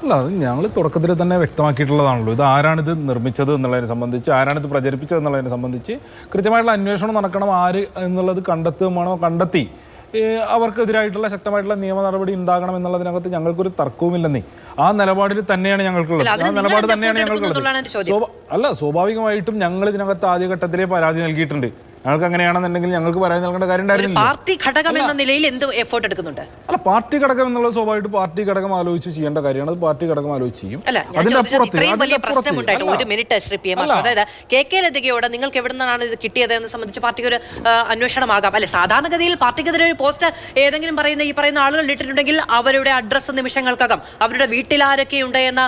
അല്ല, അത് ഞങ്ങൾ തുടക്കത്തിൽ തന്നെ വ്യക്തമാക്കിയിട്ടുള്ളതാണല്ലോ. ഇത് ആരാണിത് നിർമ്മിച്ചത് എന്നുള്ളതിനെ സംബന്ധിച്ച്, ആരാണിത് പ്രചരിപ്പിച്ചത് എന്നുള്ളതിനെ സംബന്ധിച്ച് കൃത്യമായിട്ടുള്ള അന്വേഷണം നടക്കണം. ആര് എന്നുള്ളത് കണ്ടെത്തുകയാണോ, കണ്ടെത്തി അവർക്കെതിരായിട്ടുള്ള ശക്തമായിട്ടുള്ള നിയമ നടപടി ഉണ്ടാകണം എന്നുള്ളതിനകത്ത് ഞങ്ങൾക്കൊരു തർക്കവുമില്ലെന്നേ. ആ നിലപാടിൽ തന്നെയാണ് ഞങ്ങൾക്കുള്ളത്. ആ നിലപാട് തന്നെയാണ് ഞങ്ങൾക്കുള്ളത്. അല്ല, സ്വാഭാവികമായിട്ടും ഞങ്ങൾ ഇതിനകത്ത് ആദ്യഘട്ടത്തിലേ പരാതി നൽകിയിട്ടുണ്ട്. ഞങ്ങൾക്ക് അങ്ങനെയാണെന്നുണ്ടെങ്കിൽ ഞങ്ങൾക്ക് പരാതി നൽകേണ്ട കാര്യം ഉണ്ടായിരുന്നില്ല. പാർട്ടി ഘടകം എന്ന നിലയിൽ എന്ത് എഫേർട്ട് എടുക്കുന്നുണ്ട്? അല്ല, പാർട്ടി ഘടകം എന്നുള്ളത് സ്വാഭാവികമായിട്ട് പാർട്ടി ഘടകം ആലോചിച്ച് ചെയ്യേണ്ട കാര്യമാണ്. അത് പാർട്ടി ഘടകം ആലോചിച്ച് ചെയ്യും. ഒരു മിനിറ്റ് ശ്രീ പി എം മാഷ്, അതായത് കെ ലതികയോട് നിങ്ങൾക്ക് എവിടെ നിന്നാണ് ഇത് കിട്ടിയത് എന്ന് സംബന്ധിച്ച് പാർട്ടിക്ക് ഒരു അന്വേഷണമാകാം അല്ലെ? സാധാരണഗതിയിൽ പാർട്ടിക്കെതിരെ ഒരു പോസ്റ്റ് ഏതെങ്കിലും ഈ പറയുന്ന ആളുകൾ ഇട്ടിട്ടുണ്ടെങ്കിൽ അവരുടെ അഡ്രസ്സ് നിമിഷങ്ങൾക്കകം, അവരുടെ വീട്ടിൽ ആരൊക്കെയുണ്ട് എന്ന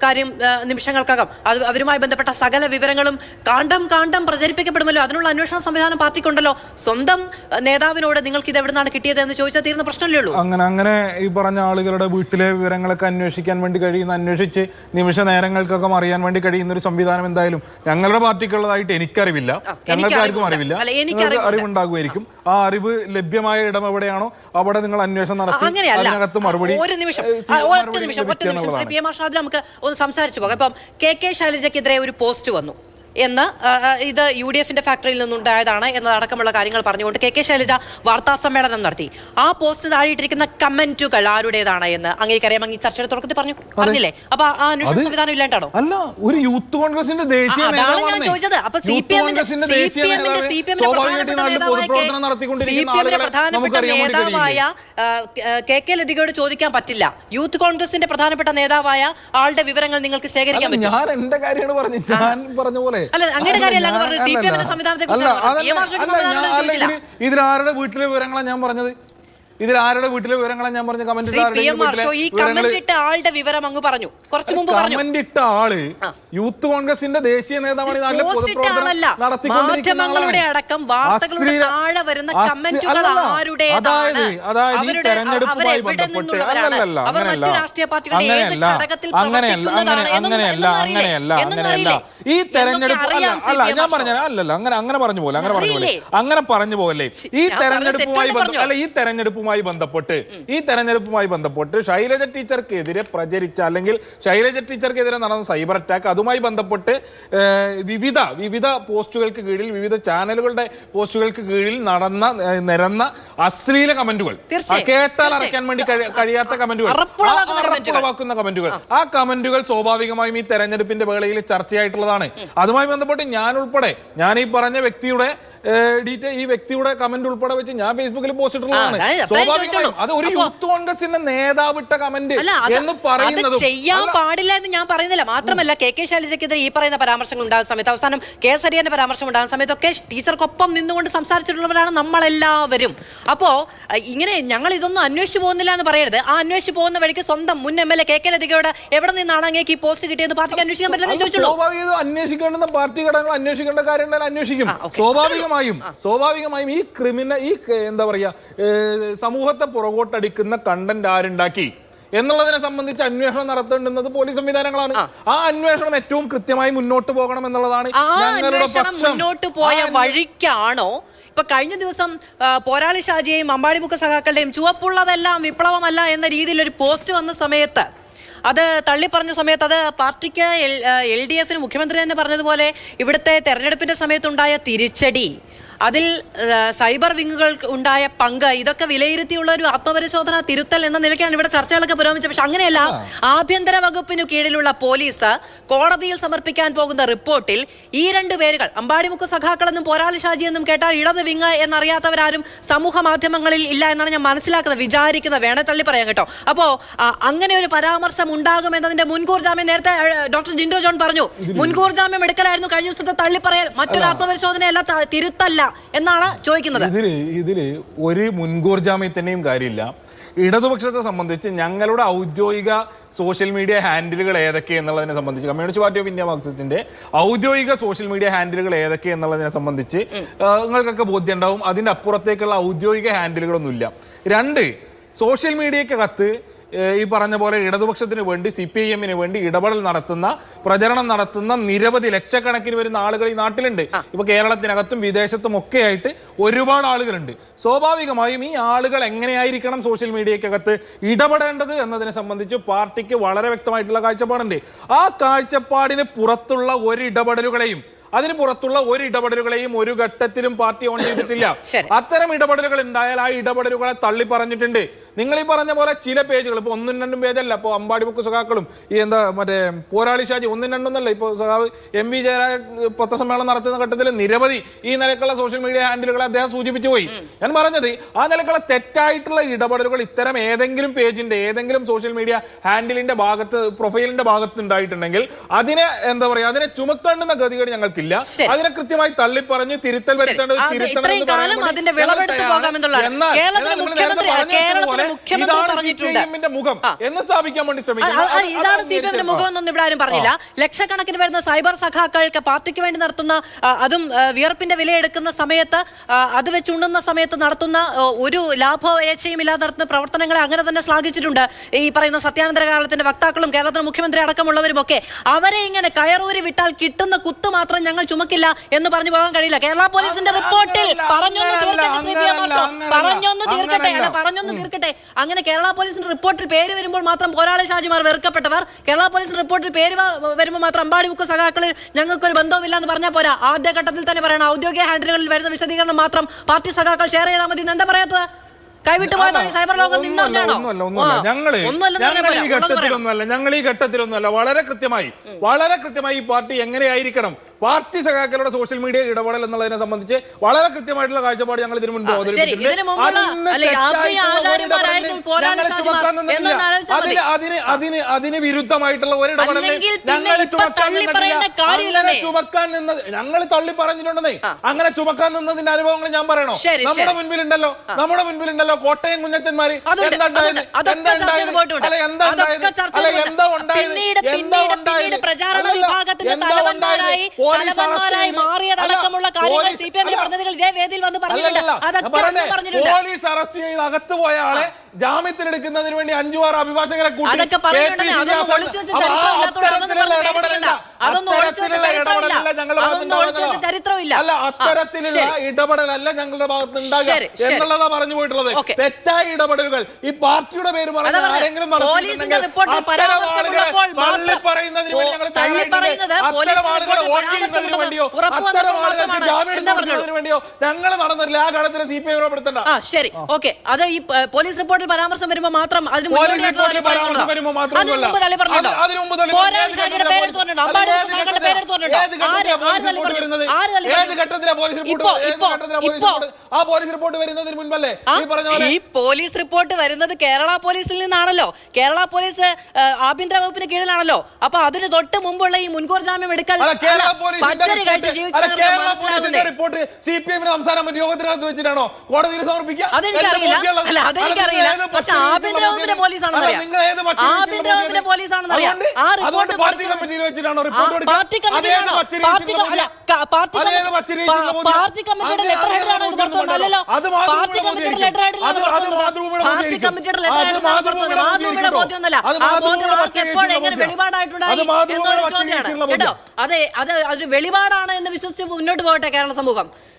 കാര്യം നിമിഷങ്ങൾക്കകം, അവരുമായി ബന്ധപ്പെട്ട സകല വിവരങ്ങളും കാണ്ടം പ്രചരിപ്പിക്കപ്പെടുമല്ലോ. അതിനുള്ള അന്വേഷണ സംവിധാനം പാർട്ടിക്കുണ്ടല്ലോ. സ്വന്തം നേതാവിനോട് നിങ്ങൾക്ക് ഇത് എവിടെ നിന്നാണ് കിട്ടിയത് എന്ന് ചോദിച്ചാൽ തീർന്ന പ്രശ്നമല്ലേ ഉള്ളൂ. അങ്ങനെ ഈ പറഞ്ഞ ആളുകളുടെ വീട്ടിലെ വിവരങ്ങളൊക്കെ അന്വേഷിക്കാൻ വേണ്ടി കഴിയുന്ന, അന്വേഷിച്ച് നിമിഷ നേരങ്ങൾക്കൊക്കെ അറിയാൻ വേണ്ടി കഴിയുന്ന ഒരു സംവിധാനം എന്തായാലും ഞങ്ങളുടെ പാർട്ടിക്കുള്ളതായിട്ട് എനിക്കറിവില്ല. ഞങ്ങൾക്ക് ആർക്കും അറിവില്ല. അറിവുണ്ടാകുമായിരിക്കും. ആ അറിവ് ലഭ്യമായ ഇടം എവിടെയാണോ അവിടെ നിങ്ങൾ അന്വേഷണം നടത്തി അതിനകത്ത് മറുപടി. ഒരു നിമിഷം ശ്രീ പി എം മാഷ്, നമുക്ക് ഒന്ന് സംസാരിച്ചു പോകാം. ഇപ്പം കെ ശൈലജയ്ക്കെതിരെ ഒരു പോസ്റ്റ് വന്നു എന്ന്, ഇത് UDF-ന്റെ ഫാക്ടറിയിൽ നിന്നുണ്ടായതാണ് എന്നതടക്കമുള്ള കാര്യങ്ങൾ പറഞ്ഞുകൊണ്ട് കെ ശൈലജ വാർത്താ സമ്മേളനം നടത്തി. ആ പോസ്റ്റ് താഴെയിട്ടിരിക്കുന്ന കമന്റുകൾ ആരുടേതാണ് എന്ന് അങ്ങേക്കറിയാം. അങ്ങ് ഈ ചർച്ചയുടെ തുടക്കത്തിൽ പറഞ്ഞില്ലേ? അപ്പൊ ആ അന്വേഷണ സംവിധാനം ഇല്ലാണ്ടാണോ? അല്ല, ഒരു യൂത്ത് കോൺഗ്രസിന്റെ ദേശീയ അതാണ് ഞാൻ ചോദിച്ചത്. അപ്പൊ CPM-ന്റെ പ്രധാനപ്പെട്ട നേതാവായ കെ ലതികയോട് ചോദിക്കാൻ പറ്റില്ല. യൂത്ത് കോൺഗ്രസിന്റെ പ്രധാനപ്പെട്ട നേതാവായ ആളുടെ വിവരങ്ങൾ നിങ്ങൾക്ക് ശേഖരിക്കാൻ പറ്റും. ഞാൻ എന്റെ കാര്യമാണ് പറഞ്ഞ പോലെ. ഇതിലാരുടെ വീട്ടിലെ വിവരങ്ങളാണ് ഞാൻ പറഞ്ഞത്? ഇതിലാരുടെ വീട്ടിലെ വിവരങ്ങളാണ് ഞാൻ പറഞ്ഞ? കമന്റ് ആളുടെ വിവരം അങ്ങ് പറഞ്ഞു, കുറച്ചു മുമ്പ് പറഞ്ഞു. കമന്റ് ഇട്ട ആള് യൂത്ത് കോൺഗ്രസിന്റെ ദേശീയ നേതാവാണ്. മാധ്യമങ്ങളുടെ അടക്കം വാർത്തകളുടെ താഴെ വരുന്ന കമന്റുകൾ ആരുടേതാണ്? അതായത് ഈ തെരഞ്ഞെടുപ്പുമായി ബന്ധപ്പെട്ട് അങ്ങനെയല്ല ഈ തെരഞ്ഞെടുപ്പ് അല്ല ഞാൻ പറഞ്ഞ അല്ലല്ല അങ്ങനെ പറഞ്ഞു പോലെ ഈ തെരഞ്ഞെടുപ്പുമായി ബന്ധപ്പെട്ട് ഷൈലജ ടീച്ചർക്കെതിരെ പ്രചരിച്ച, അല്ലെങ്കിൽ ഷൈലജ ടീച്ചർക്കെതിരെ നടന്ന സൈബർ അറ്റാക്ക്, അതുമായി ബന്ധപ്പെട്ട് വിവിധ പോസ്റ്റുകൾക്ക് കീഴിൽ, വിവിധ ചാനലുകളുടെ പോസ്റ്റുകൾക്ക് കീഴിൽ നിരന്ന അശ്ലീല കമന്റുകൾ, കേട്ടാൽ അറയ്ക്കാൻ വേണ്ടി കഴിയാത്ത കമന്റുകൾ, ഉറപ്പുളവാക്കുന്ന കമന്റുകൾ, ആ കമന്റുകൾ സ്വാഭാവികമായും ഈ തെരഞ്ഞെടുപ്പിന്റെ വേളയിൽ ചർച്ചയായിട്ടുള്ളതാണ്. അതുമായി ബന്ധപ്പെട്ട് ഞാൻ ഈ പറഞ്ഞ വ്യക്തിയുടെ കമന്റ് ഉൾപ്പെടെ വെച്ച് ഞാൻ ഫേസ്ബുക്കിൽ പോസ്റ്റ് ഇട്ടുള്ളതാണ്. സ്വാഭാവികമായും അത് ഒരു യൂത്ത് കോൺഗ്രസിന്റെ നേതാവിട്ട കമന്റ് എന്ന് പറയുന്നത് ചെയ്യാൻ പാടില്ല എന്ന് ഞാൻ പറയുന്നില്ല. മാത്രമല്ല കെ ശൈലജയ്ക്കെതിരെ ഈ പറയുന്ന പരാമർശങ്ങൾ ഉണ്ടാകുന്ന സമയത്ത്, അവസാനം കേസരിയുടെ പരാമർശം ഉണ്ടാകുന്ന സമയത്തൊക്കെ ടീച്ചർക്കൊപ്പം നിന്നുകൊണ്ട് സംസാരിച്ചിട്ടുള്ളവരാണ് നമ്മളെല്ലാവരും. അപ്പോ ഇങ്ങനെ ഞങ്ങൾ ഇതൊന്നും അന്വേഷിച്ചു പോകുന്നില്ല എന്ന് പറയരുത്. ആ അന്വേഷിച്ചു പോകുന്ന വഴിക്ക് സ്വന്തം മുൻ MLA കെ ലതികയോട് എവിടെ നിന്നാണ് അങ്ങേക്ക് ഈ പോസ്റ്റ് കിട്ടിയത് പാർട്ടിക്ക് അന്വേഷിക്കാൻ പറ്റില്ലെന്ന് ചോദിച്ചുള്ളൂ. അന്വേഷിക്കേണ്ടുന്ന പാർട്ടി ഘടകങ്ങൾ അന്വേഷിക്കേണ്ട കാര്യം അന്വേഷിക്കും. സ്വാഭാവികമായും ഈ എന്താ പറയാ, സമൂഹത്തെ പുറകോട്ടടിക്കുന്ന കണ്ടന്റ് ആരുണ്ടാക്കി എന്നുള്ളതിനെ സംബന്ധിച്ച് അന്വേഷണം നടത്തേണ്ടുന്നത് പോലീസ് സംവിധാനങ്ങളാണ്. ആ അന്വേഷണം ഏറ്റവും കൃത്യമായി മുന്നോട്ട് പോകണം എന്നുള്ളതാണ് ഞങ്ങളുടെ പക്ഷം. മുന്നോട്ട് പോയ വഴിക്കാണോ ഇപ്പൊ കഴിഞ്ഞ ദിവസം പോരാളി ഷാജിയെയും അമ്പാടിമുക്ക് സഖാക്കളുടെയും ചുവപ്പുള്ളതെല്ലാം വിപ്ലവമല്ല എന്ന രീതിയിൽ ഒരു പോസ്റ്റ് വന്ന സമയത്ത്, അത് തള്ളിപ്പറഞ്ഞ സമയത്ത്, അത് പാർട്ടിക്ക് LDF-ന് മുഖ്യമന്ത്രി തന്നെ പറഞ്ഞതുപോലെ ഇവിടുത്തെ തെരഞ്ഞെടുപ്പിന്റെ സമയത്തുണ്ടായ തിരിച്ചടി, അതിൽ സൈബർ വിങ്ങുകൾ ഉണ്ടായ പങ്ക്, ഇതൊക്കെ വിലയിരുത്തിയുള്ള ഒരു ആത്മപരിശോധന തിരുത്തൽ എന്ന നിലയ്ക്കാണ് ഇവിടെ ചർച്ചകളൊക്കെ പുരോഗമിച്ചത്. പക്ഷെ അങ്ങനെയല്ല. ആഭ്യന്തര വകുപ്പിനു കീഴിലുള്ള പോലീസ് കോടതിയിൽ സമർപ്പിക്കാൻ പോകുന്ന റിപ്പോർട്ടിൽ ഈ രണ്ട് പേരുകൾ, അമ്പാടിമുക്ക് സഖാക്കളെന്നും പോരാളി ഷാജി എന്നും കേട്ടാൽ ഇടത് വിങ് എന്നറിയാത്തവരാരും സമൂഹ മാധ്യമങ്ങളിൽ ഇല്ല എന്നാണ് ഞാൻ വിചാരിക്കുന്നത്. വേണേ തള്ളി പറയാം കേട്ടോ. അപ്പോ അങ്ങനെ ഒരു പരാമർശം ഉണ്ടാകുമെന്നതിന്റെ മുൻകൂർ ജാമ്യം നേരത്തെ ഡോക്ടർ ജിൻഡോ ജോൺ പറഞ്ഞു. മുൻകൂർ ജാമ്യം എടുക്കലായിരുന്നു കഴിഞ്ഞ ദിവസത്തെ തള്ളിപ്പറയൽ. മറ്റൊരു ആത്മപരിശോധനയല്ല, തിരുത്തല്ല എന്നാണ് ചോദിക്കുന്നത്. ഇതില് ഒരു മുൻകൂർ ജാമ്യത്തിന്റെയും കാര്യമില്ല. ഇടതുപക്ഷത്തെ സംബന്ധിച്ച് ഞങ്ങളുടെ ഔദ്യോഗിക സോഷ്യൽ മീഡിയ ഹാൻഡിലുകൾ ഏതൊക്കെ എന്നുള്ളതിനെ സംബന്ധിച്ച്, കമ്മ്യൂണിസ്റ്റ് പാർട്ടി ഓഫ് ഇന്ത്യ മാർക്സിസ്റ്റിന്റെ ഔദ്യോഗിക സോഷ്യൽ മീഡിയ ഹാൻഡിലുകൾ ഏതൊക്കെ എന്നുള്ളതിനെ സംബന്ധിച്ച് നിങ്ങൾക്കൊക്കെ ബോധ്യം ഉണ്ടാവും. അതിന്റെ അപ്പുറത്തേക്കുള്ള ഔദ്യോഗിക ഹാൻഡിലുകളൊന്നുമില്ല. രണ്ട്, സോഷ്യൽ മീഡിയക്കകത്ത് ഈ പറഞ്ഞ പോലെ ഇടതുപക്ഷത്തിന് വേണ്ടി CPIM വേണ്ടി ഇടപെടൽ നടത്തുന്ന പ്രചരണം നടത്തുന്ന നിരവധി ലക്ഷക്കണക്കിന് വരുന്ന ആളുകൾ ഈ നാട്ടിലുണ്ട്. ഇപ്പൊ കേരളത്തിനകത്തും വിദേശത്തും ഒക്കെ ആയിട്ട് ഒരുപാട് ആളുകളുണ്ട്. സ്വാഭാവികമായും ഈ ആളുകൾ എങ്ങനെയായിരിക്കണം സോഷ്യൽ മീഡിയക്കകത്ത് ഇടപെടേണ്ടത് എന്നതിനെ സംബന്ധിച്ച് പാർട്ടിക്ക് വളരെ വ്യക്തമായിട്ടുള്ള കാഴ്ചപ്പാടുണ്ട്. ആ കാഴ്ചപ്പാടിന് പുറത്തുള്ള ഒരു ഇടപെടലുകളെയും ഒരു ഘട്ടത്തിലും പാർട്ടി ഓൺ ചെയ്തിട്ടില്ല. അത്തരം ഇടപെടലുകൾ ഉണ്ടായാൽ ആ ഇടപെടലുകളെ തള്ളി പറഞ്ഞിട്ടുണ്ട്. നിങ്ങൾ ഈ പറഞ്ഞ പോലെ ചില പേജുകൾ ഇപ്പൊ 1-2 പേജല്ല, ഇപ്പൊ അമ്പാടി ബുക്ക് സഖാക്കളും ഈ മറ്റേ പോരാളി ഷാജി 1-2 ഇപ്പൊ സഖാവ് MV ജയരാജ പത്രസമ്മേളനം നടത്തുന്ന ഘട്ടത്തിൽ നിരവധി ഈ നിലക്കുള്ള സോഷ്യൽ മീഡിയ ഹാൻഡിലുകളെ അദ്ദേഹം സൂചിപ്പിച്ചു പോയി. ഞാൻ പറഞ്ഞത് ആ നിലക്കുള്ള തെറ്റായിട്ടുള്ള ഇടപെടലുകൾ ഇത്തരം ഏതെങ്കിലും പേജിന്റെ ഏതെങ്കിലും സോഷ്യൽ മീഡിയ ഹാൻഡിലിന്റെ ഭാഗത്ത് പ്രൊഫൈലിന്റെ ഭാഗത്ത് ഉണ്ടായിട്ടുണ്ടെങ്കിൽ അതിനെ അതിനെ ചുമക്കേണ്ടുന്ന ഗതികേട് ഞങ്ങൾക്കില്ല. അതിനെ കൃത്യമായി തള്ളിപ്പറഞ്ഞ് തിരുത്തൽ വരുത്തേണ്ടത് തിരുത്തണം എന്ന് മുഖം എന്ന് സ്ഥാപിക്കാൻ വേണ്ടി ശ്രമിക്കുന്നത് മുഖം എന്നൊന്നും ഇവിടെ ആരും പറഞ്ഞില്ല. ലക്ഷക്കണക്കിന് വരുന്ന സൈബർ സഖാക്കൾക്ക് പാർട്ടിക്ക് വേണ്ടി നടത്തുന്ന അതും വിയർപ്പിന്റെ വിലയെടുക്കുന്ന സമയത്ത് അത് വെച്ചുണ്ടുന്ന സമയത്ത് നടത്തുന്ന ഒരു ലാഭേച്ഛയും ഇല്ലാതെ നടത്തുന്ന പ്രവർത്തനങ്ങളെ അങ്ങനെ തന്നെ ശ്ലാഘിച്ചിട്ടുണ്ട് ഈ പറയുന്ന സത്യാനന്തര കാലത്തിന്റെ വക്താക്കളും കേരളത്തിലെ മുഖ്യമന്ത്രി അടക്കമുള്ളവരും ഒക്കെ. അവരെ ഇങ്ങനെ കയറൂരി വിട്ടാൽ കിട്ടുന്ന കുത്ത് മാത്രം ഞങ്ങൾ ചുമക്കില്ല എന്ന് പറഞ്ഞു പോകാൻ കഴിയില്ല. കേരള പോലീസിന്റെ റിപ്പോർട്ടിൽ പറഞ്ഞൊന്ന് തീർക്കട്ടെ. അങ്ങനെ കേരള പോലീസിന്റെ റിപ്പോർട്ടിൽ പേര് വരുമ്പോൾ മാത്രം പോരാളി ഷാജിമാർ വെറുക്കപ്പെട്ടവർ, കേരള പോലീസിന്റെ റിപ്പോർട്ടിൽ പേര് വരുമ്പോൾ മാത്രം അമ്പാടി ബുക്ക് സഖാക്കളിൽ ഞങ്ങൾക്കൊരു ബന്ധവുമില്ല എന്ന് പറഞ്ഞാൽ പോരാ. ആദ്യഘട്ടത്തിൽ തന്നെ പറയണം, ഔദ്യോഗിക ഹാൻഡിലുകളിൽ വരുന്ന വിശദീകരണം മാത്രം പാർട്ടി സഖാക്കൾ ഷെയർ ചെയ്താൽ മതി. എന്താ പറയാത്തത്? കൈവിട്ട് പോയതാണ് സൈബർ ലോകം. ഞങ്ങൾ ഈ ഘട്ടത്തിലൊന്നുമല്ല. വളരെ കൃത്യമായി ഈ പാർട്ടി എങ്ങനെയായിരിക്കണം, പാർട്ടി സഖാക്കളുടെ സോഷ്യൽ മീഡിയ ഇടപെടൽ എന്നുള്ളതിനെ സംബന്ധിച്ച് വളരെ കൃത്യമായിട്ടുള്ള കാഴ്ചപ്പാട് ഞങ്ങൾ ഇതിനു മുൻപ് അതിന് വിരുദ്ധമായിട്ടുള്ള ഒരിടപെടൽ ചുമക്കാൻ നിന്നത് ഞങ്ങൾ തള്ളി പറഞ്ഞിട്ടുണ്ടെന്നേ. അങ്ങനെ ചുമക്കാൻ നിന്നതിന്റെ അനുഭവങ്ങൾ ഞാൻ പറയണോ? നമ്മുടെ മുൻപിലുണ്ടല്ലോ കോട്ടയം കുഞ്ഞച്ചന്മാര് പോലീസ് അറസ്റ്റ് ചെയ്ത് അകത്ത് പോയ ആളെ ജാമ്യത്തിലെടുക്കുന്നതിന് വേണ്ടി 5-6 അഭിഭാഷകരെ കൂട്ടി അത്തരത്തിലുള്ള ഇടപെടലല്ല ഞങ്ങളുടെ ഭാഗത്ത് ഉണ്ടാകുക എന്നുള്ളതാ പറഞ്ഞു പോയിട്ടുള്ളത്. തെറ്റായ ഇടപെടലുകൾ ഈ പാർട്ടിയുടെ പേര് പറഞ്ഞ ആരെങ്കിലും പറയുന്നതിന് വേണ്ടിയോ അത്തരം ആളുകൾക്ക് ജാമ്യം എടുക്കുന്നതിന് വേണ്ടിയോ ഞങ്ങൾ നടന്നില്ല. ആ ഘട്ടത്തിൽ CPI ഉറപ്പെടുത്തണ്ട. ശരി, ഓക്കെ. അത് ഈ പോലീസ് റിപ്പോർട്ടിൽ പരാമർശം വരുമ്പോൾ മാത്രം ഈ പോലീസ് റിപ്പോർട്ട് വരുന്നത് കേരള പോലീസിൽ നിന്നാണല്ലോ. കേരള പോലീസ് ആഭ്യന്തര വകുപ്പിന് കീഴിലാണല്ലോ. അപ്പൊ അതിന് തൊട്ട് മുമ്പുള്ള ഈ മുൻകൂർ ജാമ്യം എടുക്കാൻ യോഗത്തിനകത്ത് വെച്ചിട്ടാണോ കോടതിയിൽ സമർപ്പിക്കുക? അതെനിക്കറിയില്ല. പക്ഷെ ആഭ്യന്തര വകുപ്പിന്റെ പോലീസാണെന്നറിയാം. പാർട്ടി കമ്മിറ്റിയിൽ വെച്ചിട്ടാണോ റിപ്പോർട്ട് എടുക്കുക? പാർട്ടി കമ്മിറ്റിയുടെ ലെറ്റർ ഹെഡിലാണ് ഇത് പുറത്തുവന്നല്ലോ. പാർട്ടി കമ്മിറ്റിയുടെ ലെറ്റർ ഹെഡിലാണ് പാർട്ടി കമ്മിറ്റിയുടെ ലെറ്റർ ഹെഡിലാണ് മാതൃഭൂമിയുടെ ബോധ്യമൊന്നുമല്ല. ആ ബോധ്യം എപ്പോൾ എങ്ങനെ വെളിപാടായിട്ടുണ്ടായി എന്നൊരു ചോദ്യമാണ് കേട്ടോ. അതെ, അത് അതൊരു വെളിപാടാണ് എന്ന് വിശ്വസിച്ച് മുന്നോട്ട് പോകട്ടെ കേരള സമൂഹം.